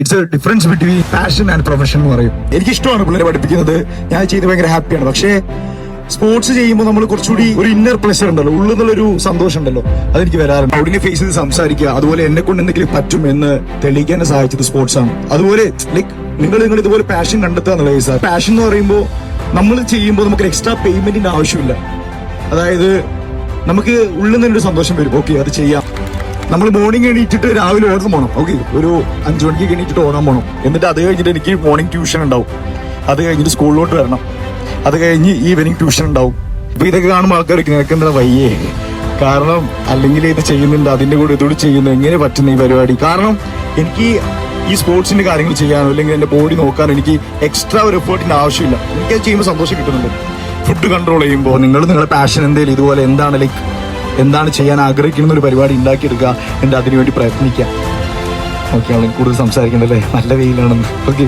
It's A difference between passion and profession എന്ന് പറയും. എനിക്കിഷ്ടമാണ് പിള്ളേരെ പഠിപ്പിക്കുന്നത്, ഞാൻ ചെയ്ത് ഭയങ്കര ഹാപ്പിയാണ്. പക്ഷേ സ്പോർട്സ് ചെയ്യുമ്പോൾ നമ്മൾ കുറച്ചുകൂടി ഒരു ഇന്നർ പ്ലഷർ ഉണ്ടല്ലോ, ഉള്ളിൽ നിന്നുള്ളൊരു സന്തോഷം ഉണ്ടല്ലോ, അതെനിക്ക് വരാറുണ്ട്. ഔഡിനെ ഫേസ് ചെയ്ത് സംസാരിക്കുക, അതുപോലെ എന്നെ കൊണ്ട് എന്തെങ്കിലും പറ്റും എന്ന് തെളിയിക്കാൻ സഹായിച്ചത് സ്പോർട്സ് ആണ്. അതുപോലെ ലൈക്ക് നിങ്ങൾ ഇതുപോലെ പാഷൻ കണ്ടെത്തുക എന്നുള്ളത് സാർ. പാഷൻ എന്ന് പറയുമ്പോൾ നമ്മൾ ചെയ്യുമ്പോൾ നമുക്ക് എക്സ്ട്രാ പേയ്മെന്റിന്റെ ആവശ്യമില്ല. അതായത് നമുക്ക് ഉള്ളിൽ നിന്നൊരു സന്തോഷം വരും, ഓക്കെ അത് ചെയ്യാം. നമ്മൾ മോർണിംഗ് എണീറ്റിട്ട് രാവിലെ ഓടാൻ പോകണം, ഓക്കെ ഒരു 5 മണിക്ക് എണീറ്റിട്ട് ഓടാൻ പോകണം. എന്നിട്ട് അത് കഴിഞ്ഞിട്ട് എനിക്ക് മോർണിംഗ് ട്യൂഷൻ ഉണ്ടാവും, അത് കഴിഞ്ഞിട്ട് സ്കൂളിലോട്ട് വരണം, അത് കഴിഞ്ഞ് ഈവനിങ് ട്യൂഷൻ ഉണ്ടാവും. അപ്പൊ ഇതൊക്കെ കാണുമ്പോൾ ആൾക്കാർക്ക് നിനക്കെന്താ വയ്യേ, കാരണം അല്ലെങ്കിൽ ഇത് ചെയ്യുന്നുണ്ട് അതിന്റെ കൂടെ ഇതോട് ചെയ്യുന്നു, എങ്ങനെ പറ്റുന്ന ഈ പരിപാടി. കാരണം എനിക്ക് ഈ സ്പോർട്സിന്റെ കാര്യങ്ങൾ ചെയ്യാനോ അല്ലെങ്കിൽ എന്റെ ബോഡി നോക്കാനോ എനിക്ക് എക്സ്ട്രാ ഒരു എഫേർട്ടിന്റെ ആവശ്യമില്ല. എനിക്കത് ചെയ്യുമ്പോൾ സന്തോഷം കിട്ടുന്നുണ്ട്. ഫുഡ് കൺട്രോൾ ചെയ്യുമ്പോൾ നിങ്ങളുടെ പാഷൻ എന്തെങ്കിലും ഇതുപോലെ എന്താണ് ചെയ്യാൻ ആഗ്രഹിക്കുന്ന ഒരു പരിപാടി ഉണ്ടാക്കിയെടുക്കുക, എന്നിട്ട് അതിനുവേണ്ടി പ്രയത്നിക്കുക. ഓക്കെ, കൂടുതൽ സംസാരിക്കണ്ടല്ലേ, നല്ല വെയിലാണെന്ന്. ഓക്കെ.